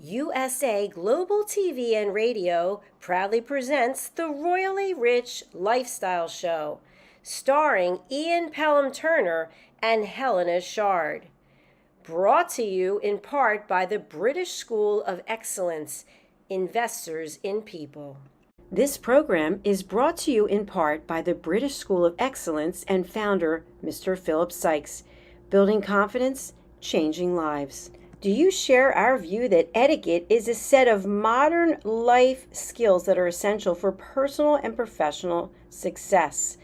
USA Global TV and Radio proudly presents the Royally Rich Lifestyle Show, starring Ian Pelham Turner and Helena CHARD. Brought to you in part by the British School of Excellence, Investors in People. This program is brought to you in part by the British School of Excellence and founder, Mr. Philip Sykes, building confidence, changing lives. Do you share our view that etiquette is a set of modern life skills that are essential for personal and professional success?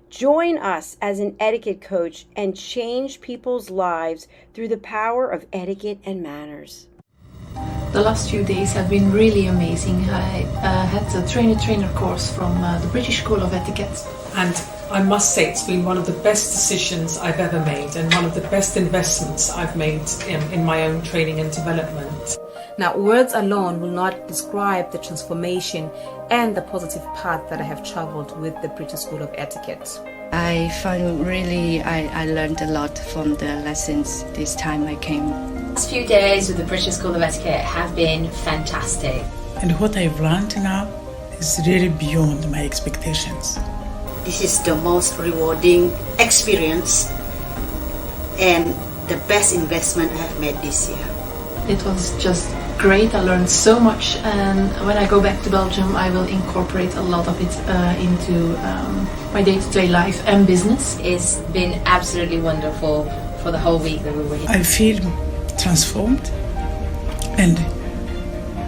Join us as an etiquette coach and change people's lives through the power of etiquette and manners. The last few days have been really amazing. I had a trainer course from the British School of Etiquette. And I must say it's been one of the best decisions I've ever made and one of the best investments I've made in my own training and development. Now, words alone will not describe the transformation and the positive path that I have traveled with the British School of Etiquette. I find I learned a lot from the lessons this time I came. The last few days with the British School of Etiquette have been fantastic. And what I've learned now is really beyond my expectations. This is the most rewarding experience and the best investment I have made this year. It was just great. I learned so much, and when I go back to Belgium I will incorporate a lot of it into my day-to-day life and business. It's been absolutely wonderful for the whole week that we were here. I feel transformed, and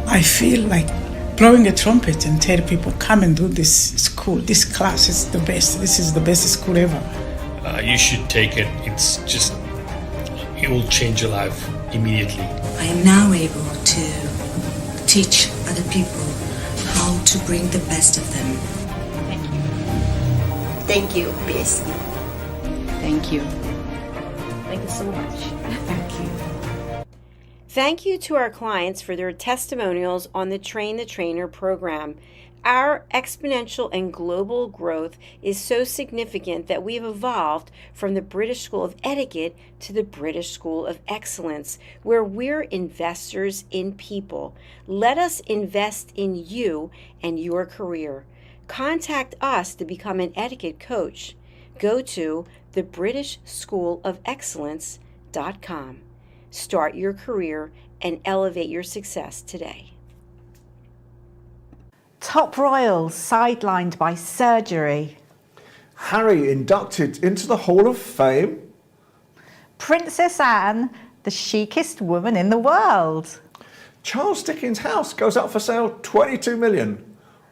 I feel like blowing a trumpet and tell people, come and do this school, this class is the best, this is the best school ever. You should take it. It will change your life immediately. I am now able to teach other people how to bring the best of them. Thank you. Thank you, BSc. Thank you. Thank you so much. Thank you. Thank you to our clients for their testimonials on the Train the Trainer program. Our exponential and global growth is so significant that we have evolved from the British School of Etiquette to the British School of Excellence, where we're investors in people. Let us invest in you and your career. Contact us to become an etiquette coach. Go to thebritishschoolofexcellence.com. Start your career and elevate your success today. Top royals sidelined by surgery. Harry inducted into the Hall of Fame. Princess Anne, the chicest woman in the world. Charles Dickens' house goes up for sale, 22 million.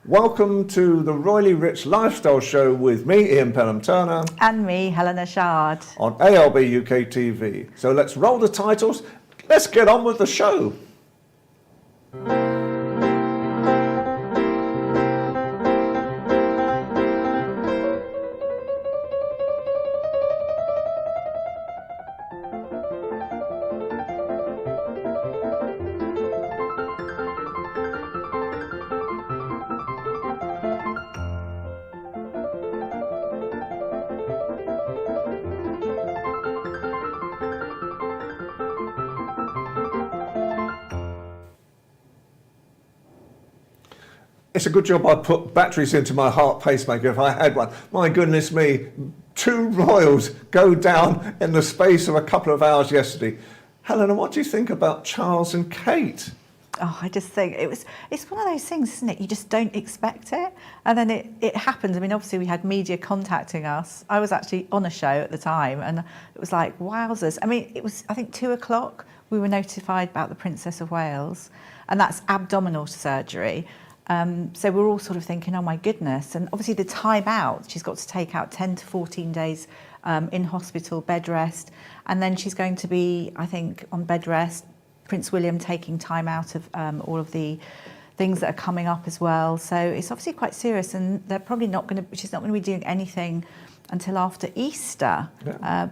Welcome to the Royally Rich Lifestyle Show with me, Ian Pelham Turner. And me, Helena CHARD. On ALB UK TV. So let's roll the titles. Let's get on with the show. It's a good job I put batteries into my heart pacemaker if I had one. My goodness me, 2 royals go down in the space of a couple of hours yesterday. Helena, what do you think about Charles and Kate? Oh, I just think it's one of those things, isn't it? You just don't expect it. And then it happened. I mean, obviously we had media contacting us. I was actually on a show at the time and it was like, wowzers. I mean, it was, I think 2 o'clock, we were notified about the Princess of Wales, and that's abdominal surgery. So we're all sort of thinking, oh my goodness. And obviously the time out, she's got to take out 10 to 14 days in hospital, bed rest. And then she's going to be, I think, on bed rest. Prince William taking time out of all of the things that are coming up as well. So it's obviously quite serious, and they're probably not going to, she's not going to be doing anything until after Easter. Yeah.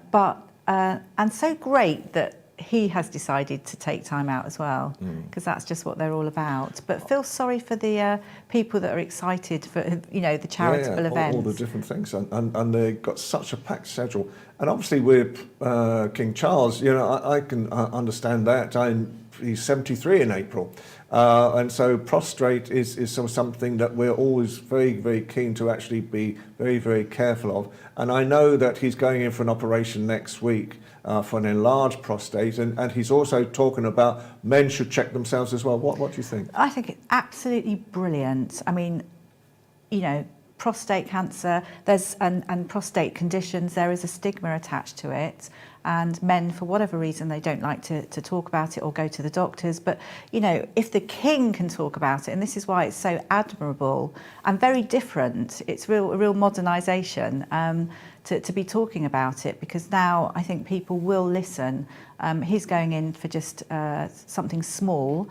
And so great that he has decided to take time out as well, because that's just what they're all about. But feel sorry for the people that are excited for, you know, the charitable events. All the different things, and they've got such a packed schedule. And obviously with King Charles, you know, I can understand that. he's 73 in April. And so prostrate is something that we're always very, very keen to actually be very, very careful of. And I know that he's going in for an operation next week for an enlarged prostate, and he's also talking about men should check themselves as well. What do you think? I think it's absolutely brilliant. I mean, you know, prostate cancer, and prostate conditions, there is a stigma attached to it, and men, for whatever reason, they don't like to talk about it or go to the doctors. But you know, if the king can talk about it, and this is why it's so admirable and very different, it's a real modernisation to be talking about it, because now I think people will listen. He's going in for just something small.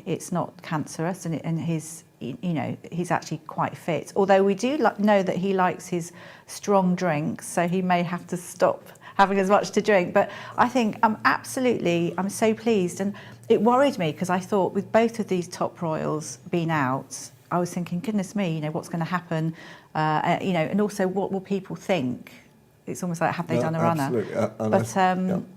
It's not cancerous, and he's, you know, he's actually quite fit. Although we do know that he likes his strong drinks, so he may have to stop having as much to drink. But I think I'm so pleased. And it worried me, because I thought with both of these top royals being out, I was thinking, goodness me, you know, what's going to happen? You know, and also what will people think? It's almost like, have they done a runner? But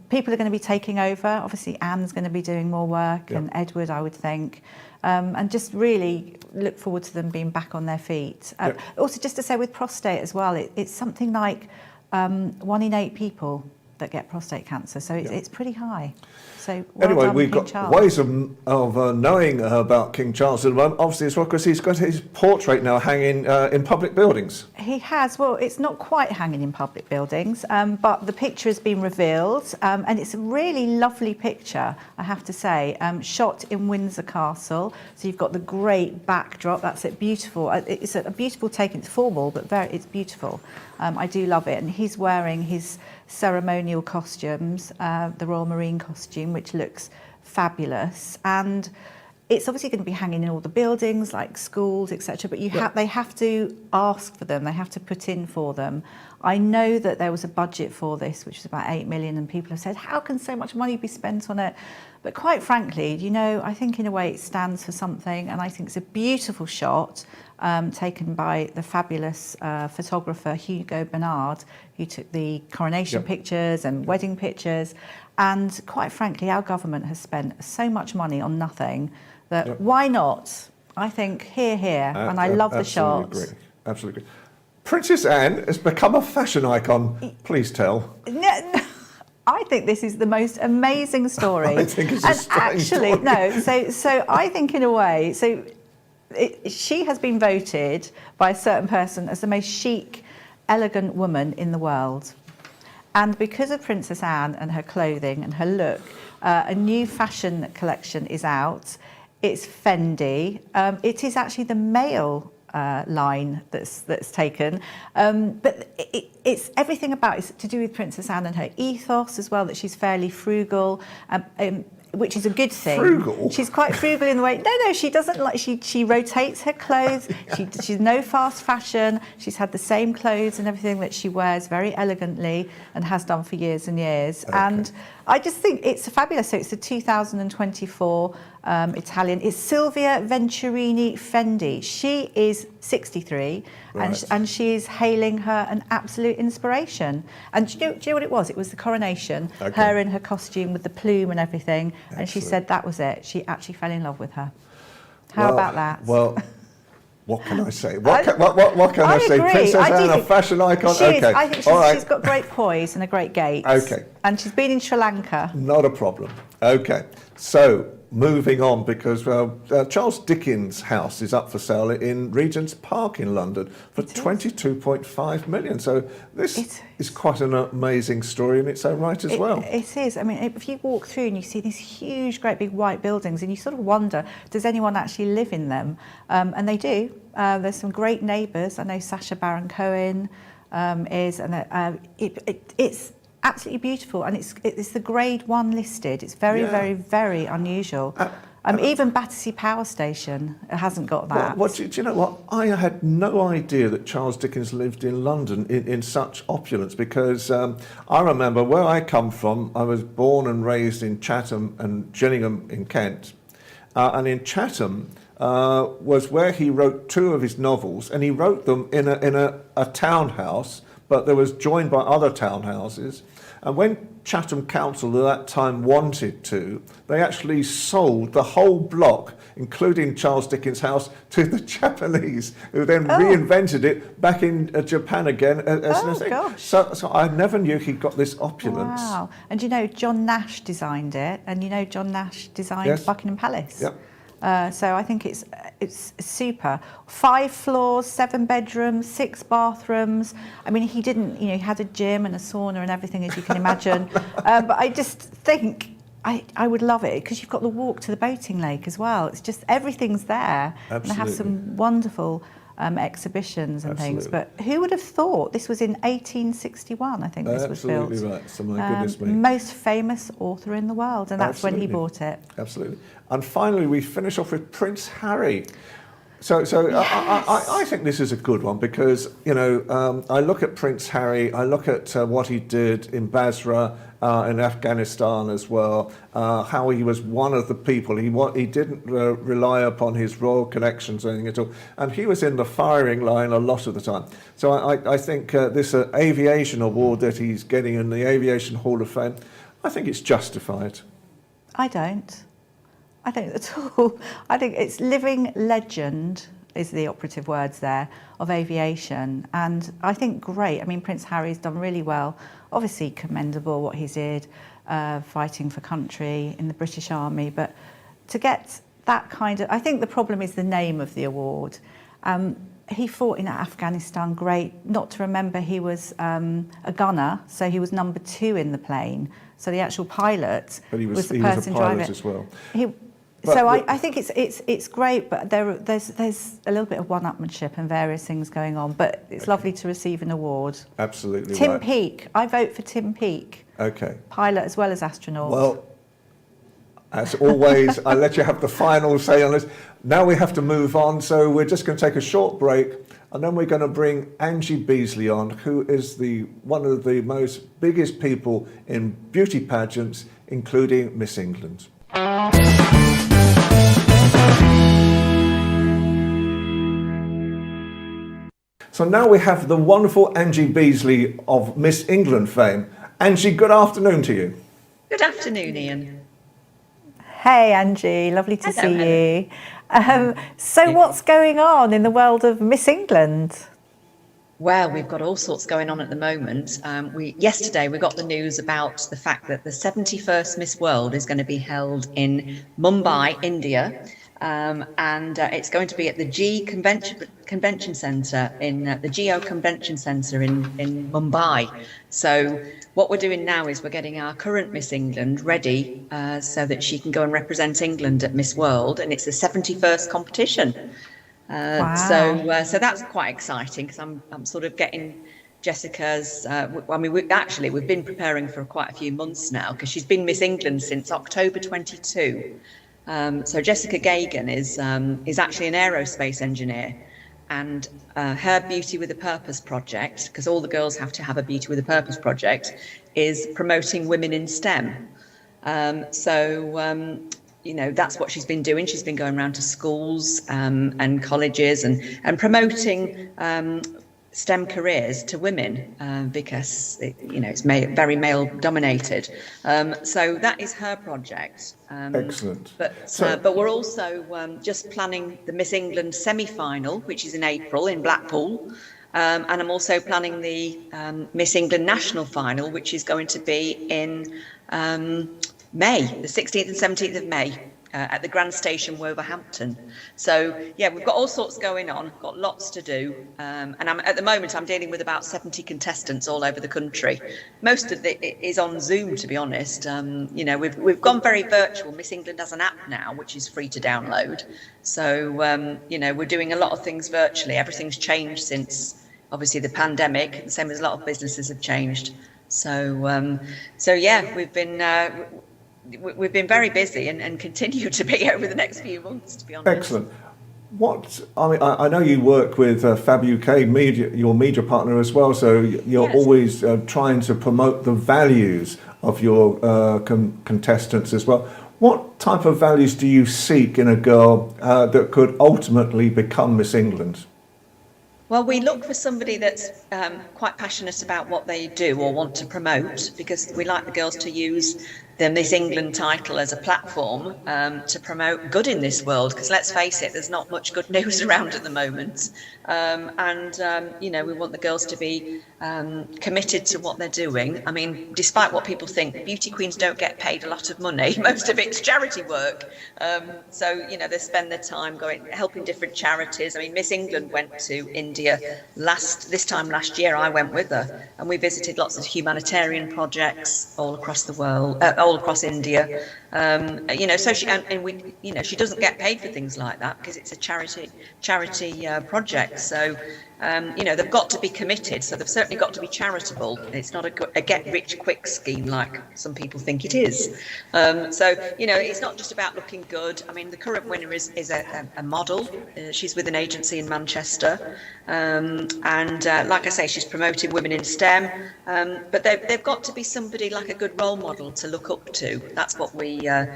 people are going to be taking over. Obviously, Anne's going to be doing more work, and Edward, I would think. And just really look forward to them being back on their feet. Also, just to say with prostate as well, it's something like 1 in 8 people that get prostate cancer, so it's pretty high. So anyway, we've got ways of knowing about King Charles at the moment, obviously as well, because he's got his portrait now hanging in public buildings. He has. Well, it's not quite hanging in public buildings, but the picture has been revealed, and it's a really lovely picture, I have to say, shot in Windsor Castle. So you've got the great backdrop. That's it, beautiful. It's a beautiful take. It's formal, but it's beautiful. I do love it. And he's wearing his ceremonial costumes, the Royal Marine costume, which looks fabulous. And it's obviously going to be hanging in all the buildings, like schools, etc. But they have to ask for them. They have to put in for them. I know that there was a budget for this, which was about 8 million, and people have said, how can so much money be spent on it? But quite frankly, you know, I think in a way it stands for something, and I think it's a beautiful shot taken by the fabulous photographer Hugo Bernard, who took the coronation pictures and wedding pictures. And quite frankly, our government has spent so much money on nothing that why not? I think here, and I love the shot. Agree. Absolutely. Princess Anne has become a fashion icon. Please tell. No, I think this is the most amazing story. I think it's a strange story. So I think in a way, she has been voted by a certain person as the most chic, elegant woman in the world. And because of Princess Anne and her clothing and her look, a new fashion collection is out. It's Fendi. It is actually the male line that's taken, but it's everything about it's to do with Princess Anne and her ethos as well, that she's fairly frugal, which is a good thing. Frugal? She's quite frugal in the way. No, she doesn't like. She rotates her clothes. She's no fast fashion. She's had the same clothes and everything that she wears very elegantly and has done for years and years. Okay. And I just think it's fabulous. So it's the 2024 Italian. It's Silvia Venturini Fendi. She is 63, right. and she is hailing her an absolute inspiration. And do you know what it was? It was the coronation, her in her costume with the plume and everything. Excellent. And she said that was it. She actually fell in love with her. How about that? Well, what can I say? What can I say? Agree. Princess Anne, a fashion icon? Okay. I think she's got great poise and a great gait. Okay. And she's been in Sri Lanka. Not a problem. Okay. So, moving on, because Charles Dickens' house is up for sale in Regent's Park in London for 22.5 million. So this is quite an amazing story in its own right as well. It is. I mean, if you walk through and you see these huge, great big white buildings, and you sort of wonder, does anyone actually live in them? And they do. There's some great neighbours. I know Sacha Baron Cohen is, and it's absolutely beautiful, and it's the grade 1 listed. It's very, very, very unusual. Even Battersea Power Station hasn't got that. Do you know what? I had no idea that Charles Dickens lived in London in such opulence, because I remember where I come from. I was born and raised in Chatham and Gillingham in Kent, and in Chatham was where he wrote 2 of his novels, and he wrote them in a townhouse, but there was joined by other townhouses. And when Chatham Council at that time wanted to, they actually sold the whole block, including Charles Dickens' house, to the Japanese, who then reinvented it back in Japan again as an thing. Gosh. So I never knew he got this opulence. Wow. And you know, John Nash designed it, and you know John Nash designed Yes. Buckingham Palace. Yep. So I think it's super. 5 floors, 7 bedrooms, 6 bathrooms. I mean, he didn't, you know, he had a gym and a sauna and everything, as you can imagine. But I just think I would love it because you've got the walk to the boating lake as well. It's just everything's there. Absolutely. And they have some wonderful exhibitions and Absolutely. things. But who would have thought this was in 1861? I think this was built. Absolutely right. So my goodness me. Most famous author in the world, and that's when he bought it. Absolutely. And finally, we finish off with Prince Harry. So Yes. I think this is a good one because, you know, I look at Prince Harry, I look at what he did in Basra, in Afghanistan as well, how he was one of the people. He didn't rely upon his royal connections or anything at all. And he was in the firing line a lot of the time. So I think this aviation award that he's getting in the Aviation Hall of Fame, I think it's justified. I don't at all. I think it's living legend is the operative words there of aviation, and I think great. I mean, Prince Harry's done really well. Obviously commendable what he did, fighting for country in the British Army, but to get that kind of, I think the problem is the name of the award. He fought in Afghanistan, great. Not to remember he was a gunner, so he was number 2 in the plane. So the actual pilot was the person driving it as well. I think it's great, but there's a little bit of one-upmanship and various things going on. But it's lovely to receive an award. Absolutely. Tim right. Peake. I vote for Tim Peake. Okay. Pilot as well as astronaut. Well, as always, I let you have the final say on this. Now we have to move on, so we're just going to take a short break, and then we're going to bring Angie Beasley on, who is one of the most biggest people in beauty pageants, including Miss England. So now we have the wonderful Angie Beasley of Miss England fame. Angie, good afternoon to you. Good afternoon, Ian. Hey, Angie, lovely to see you. So what's going on in the world of Miss England? Well, we've got all sorts going on at the moment. Yesterday we got the news about the fact that the 71st Miss World is going to be held in Mumbai, India. And it's going to be at the Convention Centre in the Geo Convention Centre in Mumbai. So what we're doing now is we're getting our current Miss England ready so that she can go and represent England at Miss World, and it's the 71st competition. Wow. So that's quite exciting because I'm sort of getting Jessica's. We've been preparing for quite a few months now because she's been Miss England since October 22. So Jessica Gagan is actually an aerospace engineer, and her Beauty with a Purpose project, because all the girls have to have a Beauty with a Purpose project, is promoting women in STEM. You know, that's what she's been doing. She's been going around to schools and colleges and promoting STEM careers to women because it's very male dominated. So that is her project. Excellent. But we're also just planning the Miss England semi-final, which is in April in Blackpool. And I'm also planning the Miss England national final, which is going to be in May, the 16th and 17th of May. At the Grand Station, Wolverhampton. So yeah, we've got all sorts going on, got lots to do, and at the moment I'm dealing with about 70 contestants all over the country. Most of it is on Zoom, to be honest. We've gone very virtual. Miss England has an app now, which is free to download. So we're doing a lot of things virtually. Everything's changed since obviously the pandemic, the same as a lot of businesses have changed. So yeah, we've been very busy and continue to be over the next few months, to be honest. Excellent. I know you work with Fab UK Media, your media partner as well, so you're always trying to promote the values of your contestants as well. What type of values do you seek in a girl that could ultimately become Miss England? Well, we look for somebody that's quite passionate about what they do or want to promote, because we like the girls to use the Miss England title as a platform to promote good in this world, because let's face it, there's not much good news around at the moment. You know, we want the girls to be committed to what they're doing. I mean, despite what people think, beauty queens don't get paid a lot of money. Most of it's charity work. So, you know, they spend their time helping different charities. I mean, Miss England went to India this time last year. I went with her, and we visited lots of humanitarian projects all across the world, all across India. You know, so she doesn't get paid for things like that because it's a charity project. So, you know, they've got to be committed. So they've certainly got to be charitable. It's not a get-rich-quick scheme like some people think it is. So, you know, it's not just about looking good. I mean, the current winner is a model. She's with an agency in Manchester. And like I say, she's promoting women in STEM. But they've got to be somebody like a good role model to look up to. That's what we look,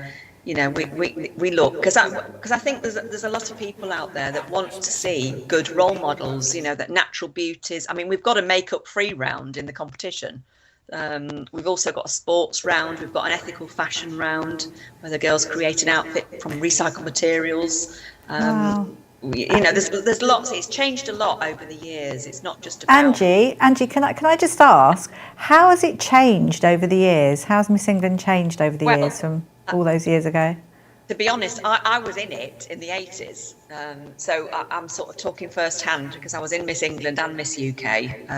because I think there's a lot of people out there that want to see good role models, you know, that natural beauties. I mean, we've got a makeup-free round in the competition. We've also got a sports round. We've got an ethical fashion round where the girls create an outfit from recycled materials. Wow. You know, there's lots. It's changed a lot over the years. It's not just about Angie, can I just ask, how has it changed over the years? How's Miss England changed over the years from all those years ago? To be honest, I was in it in the 80s, so I'm sort of talking firsthand because I was in Miss England and Miss UK,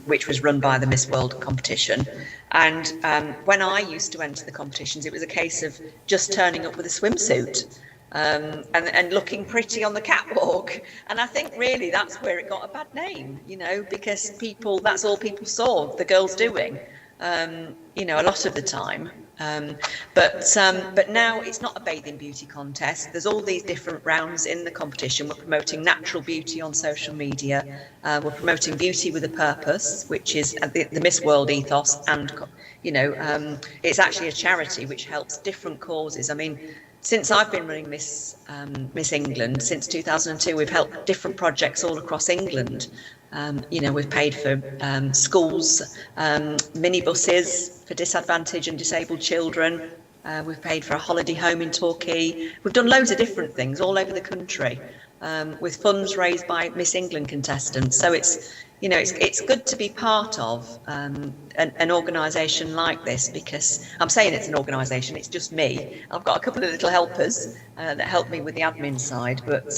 which was run by the Miss World competition. And when I used to enter the competitions, it was a case of just turning up with a swimsuit and looking pretty on the catwalk. And I think really that's where it got a bad name, you know, because that's all people saw the girls doing, you know, a lot of the time. But now it's not a bathing beauty contest. There's all these different rounds in the competition. We're promoting natural beauty on social media. We're promoting beauty with a purpose, which is the Miss World ethos, and you know, it's actually a charity which helps different causes. I mean, since I've been running Miss England since 2002, we've helped different projects all across England. You know, we've paid for schools, minibuses for disadvantaged and disabled children. We've paid for a holiday home in Torquay. We've done loads of different things all over the country with funds raised by Miss England contestants. So it's, you know, it's good to be part of an organisation like this, because I'm saying it's an organisation, it's just me. I've got a couple of little helpers that help me with the admin side, but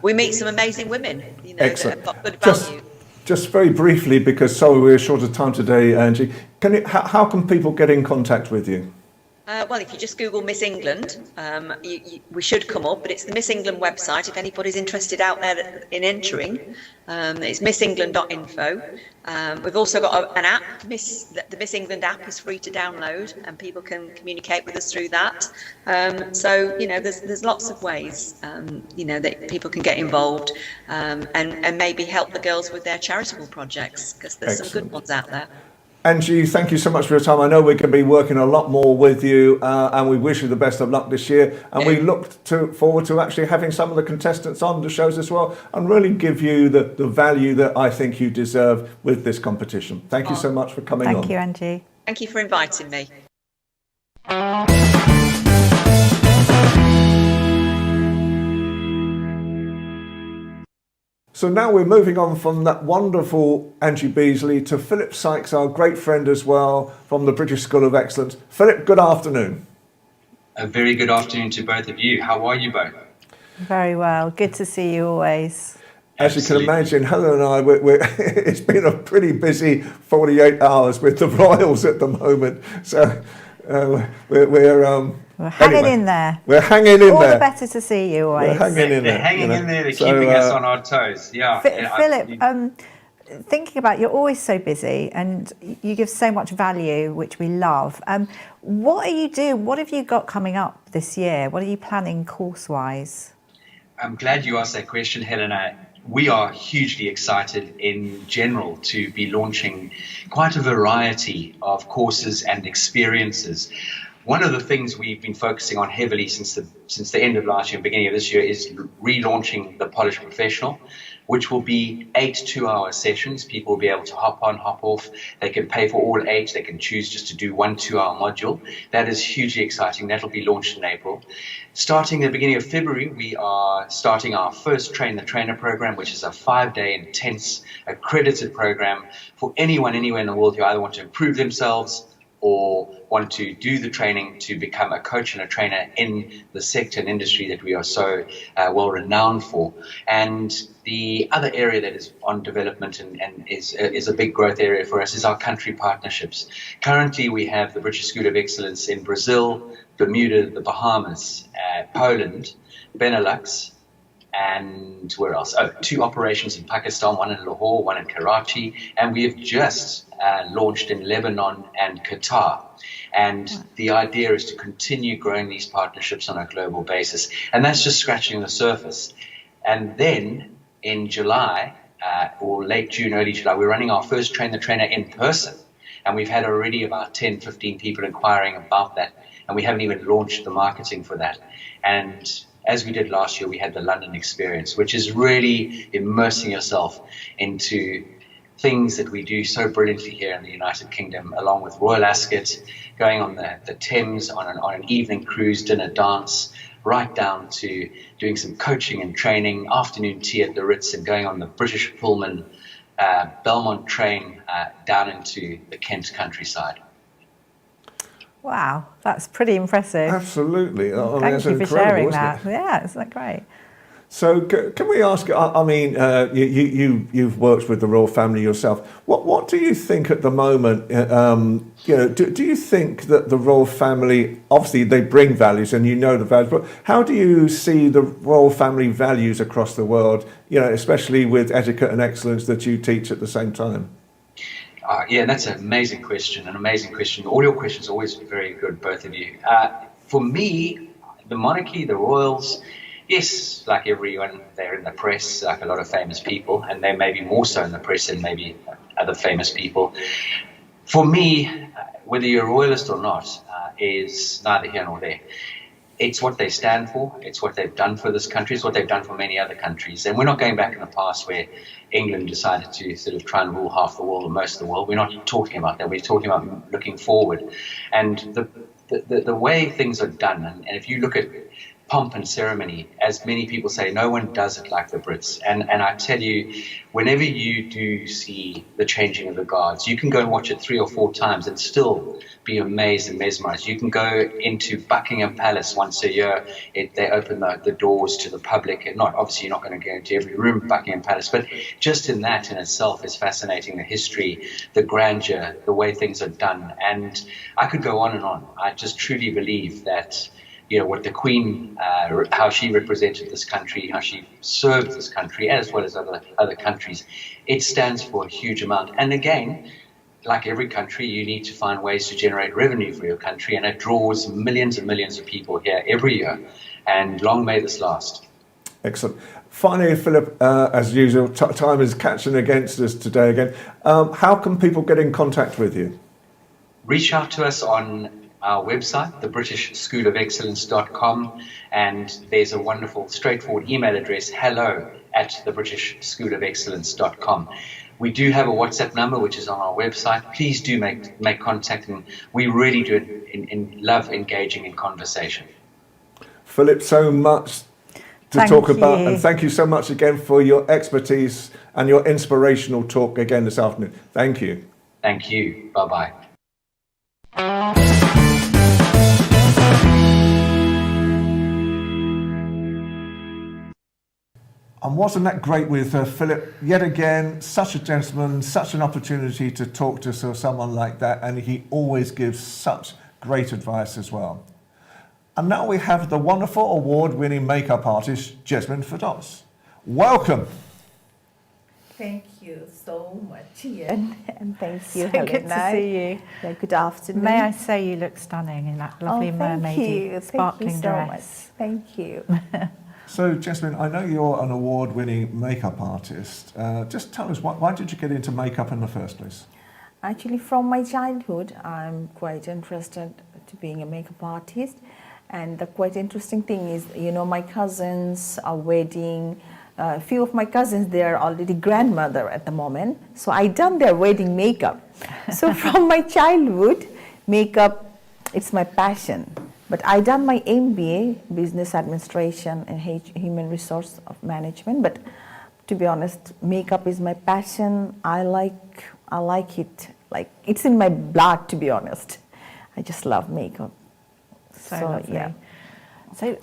we meet some amazing women, you know, Excellent. that have got good value. Just very briefly, because we're short of time today, Angie, how can people get in contact with you? Well, if you just Google Miss England, we should come up, but it's the Miss England website if anybody's interested out there in entering. It's missengland.info. We've also got an app. The Miss England app is free to download, and people can communicate with us through that. So, you know, there's lots of ways, you know, that people can get involved and maybe help the girls with their charitable projects, because there's some good ones out there. Angie, thank you so much for your time. I know we're going to be working a lot more with you, and we wish you the best of luck this year. And we look forward to actually having some of the contestants on the shows as well, and really give you the value that I think you deserve with this competition. Thank you so much for coming on. Thank you, Angie. Thank you for inviting me. So now we're moving on from that wonderful Angie Beasley to Philip Sykes, our great friend as well, from the British School of Excellence. Philip, good afternoon. A very good afternoon to both of you. How are you both? Very well. Good to see you always. As you can imagine, Helen and I, it's been a pretty busy 48 hours with the Royals at the moment. So we're hanging in there. We're hanging in there. All the better to see you always. We're hanging in there. They're hanging in there. They're keeping us on our toes. Yeah. Philip, thinking about, you're always so busy and you give so much value, which we love. What are you doing? What have you got coming up this year? What are you planning course-wise? I'm glad you asked that question, Helena. We are hugely excited in general to be launching quite a variety of courses and experiences. One of the things we've been focusing on heavily since the end of last year and beginning of this year is relaunching the Polished Professional, which will be 8 2-hour sessions. People will be able to hop on, hop off. They can pay for all 8. They can choose just to do 1 2-hour module. That is hugely exciting. That'll be launched in April. Starting at the beginning of February, we are starting our first Train the Trainer program, which is a 5-day intense accredited program for anyone anywhere in the world who either want to improve themselves or want to do the training to become a coach and a trainer in the sector and industry that we are so well renowned for. And the other area that is on development and is a big growth area for us is our country partnerships. Currently, we have the British School of Excellence in Brazil, Bermuda, the Bahamas, Poland, Benelux, and where else? 2 operations in Pakistan, 1 in Lahore, 1 in Karachi, and we have just launched in Lebanon and Qatar. And the idea is to continue growing these partnerships on a global basis. And that's just scratching the surface. And then in July, or late June, early July, we're running our first Train the Trainer in person. And we've had already about 10, 15 people inquiring about that. And we haven't even launched the marketing for that. And as we did last year, we had the London experience, which is really immersing yourself into things that we do so brilliantly here in the United Kingdom, along with Royal Ascot, going on the Thames on an evening cruise, dinner, dance, right down to doing some coaching and training, afternoon tea at the Ritz, and going on the British Pullman Belmont train down into the Kent countryside. Wow, that's pretty impressive. Absolutely. Thank you for sharing that. Yeah, isn't that great? So can we ask, I mean, you've worked with the royal family yourself. What do you think at the moment, do you think that the royal family, obviously they bring values and you know the values, but how do you see the royal family values across the world, especially with etiquette and excellence that you teach at the same time? Yeah, that's an amazing question, All your questions are always very good, both of you. For me, the monarchy, the royals, yes, like everyone, they're in the press, like a lot of famous people, and they may be more so in the press than maybe other famous people. For me, whether you're a royalist or not, is neither here nor there. It's what they stand for, it's what they've done for this country, it's what they've done for many other countries. And we're not going back in the past where England decided to sort of try and rule half the world or most of the world. We're not talking about that, we're talking about looking forward. And the way things are done, and if you look at pomp and ceremony, as many people say, no one does it like the Brits. And I tell you, whenever you do see the changing of the guards, you can go and watch it 3 or 4 times and still be amazed and mesmerized. You can go into Buckingham Palace once a year. They open the doors to the public. And obviously, you're not going to go into every room of Buckingham Palace, but just in that in itself is fascinating, the history, the grandeur, the way things are done. And I could go on and on. I just truly believe that what the Queen, how she represented this country, how she served this country, as well as other countries, it stands for a huge amount. And again, like every country, you need to find ways to generate revenue for your country, and it draws millions and millions of people here every year. And long may this last. Excellent. Finally, Philip, as usual, time is catching against us today again. How can people get in contact with you? Reach out to us on our website, thebritishschoolofexcellence.com, and there's a wonderful, straightforward email address, hello@thebritishschoolofexcellence.com. We do have a WhatsApp number, which is on our website. Please do make contact, and we really do love engaging in conversation. Philip, so much to talk about, and thank you so much again for your expertise and your inspirational talk again this afternoon. Thank you. Thank you. Bye-bye. And wasn't that great with Philip? Yet again, such a gentleman, such an opportunity to talk to someone like that, and he always gives such great advice as well. And now we have the wonderful award-winning makeup artist, Jacalyn Fados. Welcome. Thank you so much, Ian, and thank you, So Helena. good to see you. Yeah, good afternoon. May I say you look stunning in that lovely mermaid sparkling dress. Thank you. So, Jacalyn, I know you're an award-winning makeup artist. Just tell us, why did you get into makeup in the first place? Actually, from my childhood, I'm quite interested to being a makeup artist. And the quite interesting thing is, you know, my cousins are wedding. A few of my cousins, they are already grandmother at the moment. So I done their wedding makeup. So from my childhood, makeup, it's my passion. But I done my MBA, Business Administration and Human Resource Management. But to be honest, makeup is my passion. I like it. Like, it's in my blood, to be honest. I just love makeup. So lovely. Yeah. So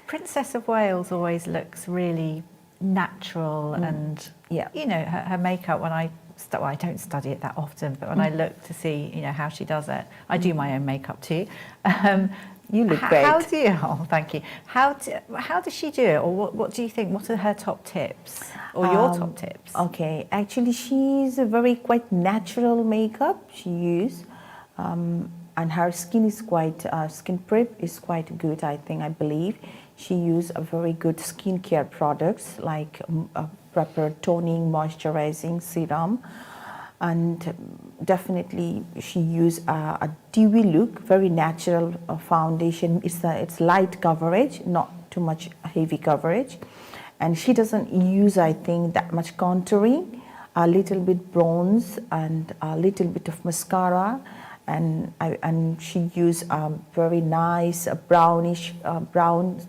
Princess of Wales always looks really natural and, you know, her makeup, when I don't study it that often, but when I look to see, you know, how she does it, I do my own makeup too. You look great. How do you, oh, thank you. How does she do it? Or what do you think, what are her top tips? Or your top tips? Okay, actually she's a very quite natural makeup she uses. And her skin is quite, skin prep is quite good, I believe. She uses a very good skincare products like proper toning, moisturizing serum. And definitely she uses a dewy look, very natural foundation. It's light coverage, not too much heavy coverage. And she doesn't use, I think, that much contouring, a little bit bronze and a little bit of mascara. And she used very nice brownish brown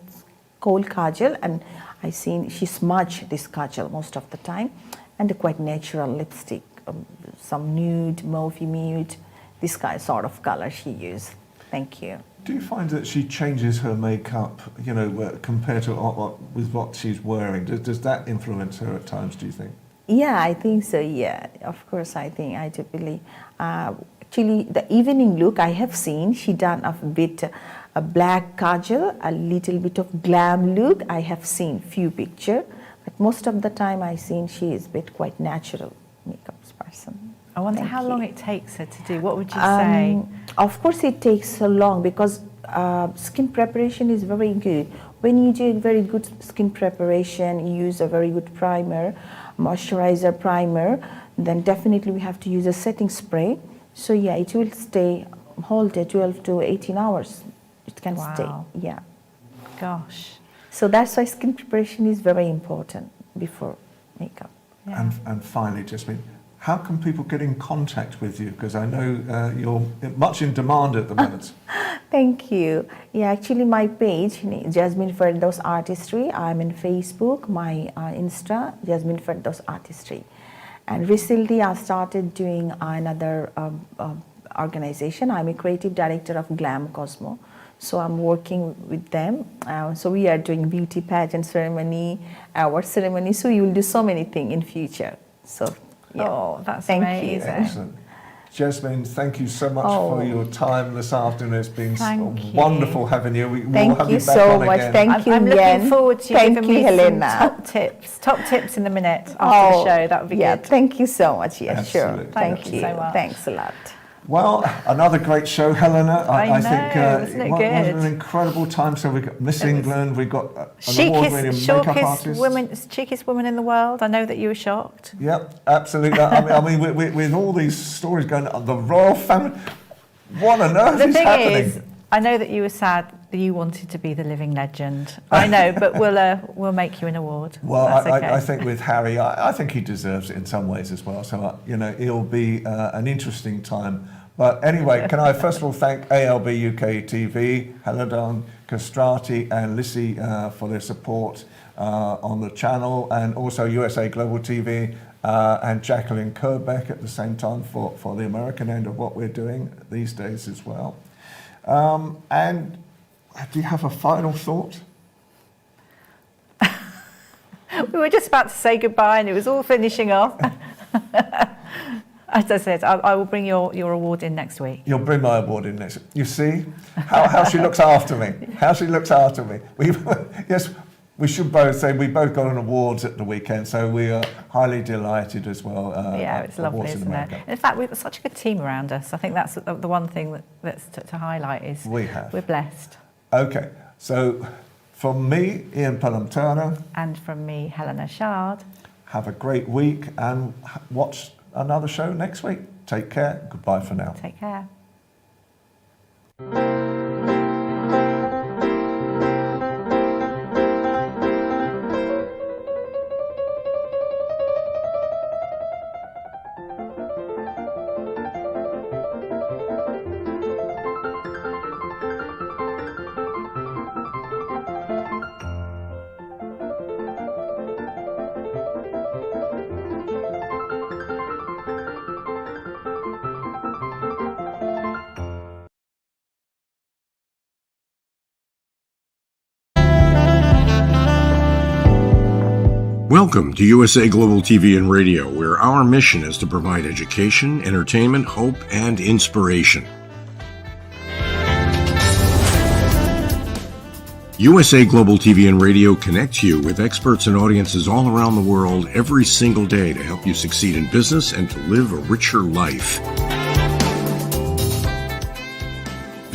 kohl kajal, and I seen she smudged this kajal most of the time, and a quite natural lipstick, some nude, mauve nude, this kind sort of color she used. Thank you. Do you find that she changes her makeup, you know, compared to with what she's wearing? Does that influence her at times, do you think? Yeah, I think so. Yeah, of course, I do believe. Actually, the evening look I have seen, she done a bit a black kajal, a little bit of glam look. I have seen few picture, but most of the time I seen she is a bit quite natural makeup person. I wonder how long it takes her to do. What would you say? Of course, it takes so long because skin preparation is very good. When you do very good skin preparation, you use a very good primer, moisturizer primer, then definitely we have to use a setting spray. So yeah, it will stay whole day, 12 to 18 hours. It can stay, yeah. Gosh. So that's why skin preparation is very important before makeup. Yeah. And finally, Jasmine, how can people get in contact with you? Because I know you're much in demand at the moment. Thank you. Yeah, actually my page, Jasmine Firdaus Artistry. I'm in Facebook, my Insta, Jasmine Firdaus Artistry. And recently I started doing another organization. I'm a creative director of Glam Cosmo. So I'm working with them. So we are doing beauty pageant ceremony, award ceremony. So you will do so many things in future. So yeah. Oh, that's amazing. Thank you. Excellent. Jasmine, thank you so much for your time this afternoon. It's been wonderful having you. We'll have you back so on much. again. Thank you, I'm looking forward to you giving me Helena. some top tips in a minute after the show. That would be good. Thank you so much. Yeah, Absolutely. sure. Thank you so much. Thanks a lot. Well, another great show, Helena. I think wasn't it it was good? an incredible time. So we got Miss England, we got an award-winning makeup artist. Chicest woman in the world. I know that you were shocked. Yep, absolutely. I mean, with all these stories going on, the royal family, what on earth is happening? The thing is, I know that you were sad that you wanted to be the living legend. I know, but we'll make you an award. Well, okay. I think with Harry, I think he deserves it in some ways as well. So, you know, it'll be an interesting time. But anyway, can I first of all thank ALB UK TV, Helena Castrati and Lissy for their support on the channel, and also USA Global TV and Jacalyn Kerbeck at the same time for the American end of what we're doing these days as well. And do you have a final thought? We were just about to say goodbye and it was all finishing off. As I said, I will bring your award in next week. You'll bring my award in next week. You see how she looks after me. How she looks after me. Yes, we should both say we both got an awards at the weekend, so we are highly delighted as well. Yeah, it's lovely, isn't it? In fact, we've got such a good team around us. I think that's the one thing that's to highlight is we're blessed. Okay, so from me, Ian Pelham Turner. And from me, Helena Chard. Have a great week and watch another show next week. Take care. Goodbye for now. Take care. Welcome to USA Global TV and Radio, where our mission is to provide education, entertainment, hope, and inspiration. USA Global TV and Radio connects you with experts and audiences all around the world every single day to help you succeed in business and to live a richer life.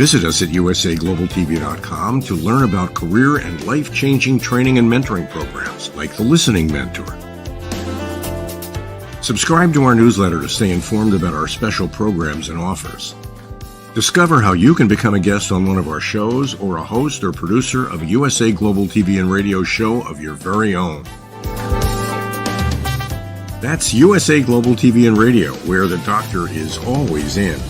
Visit us at usaglobaltv.com to learn about career and life-changing training and mentoring programs like the Listening Mentor. Subscribe to our newsletter to stay informed about our special programs and offers. Discover how you can become a guest on one of our shows or a host or producer of a USA Global TV and Radio show of your very own. That's USA Global TV and Radio, where the doctor is always in.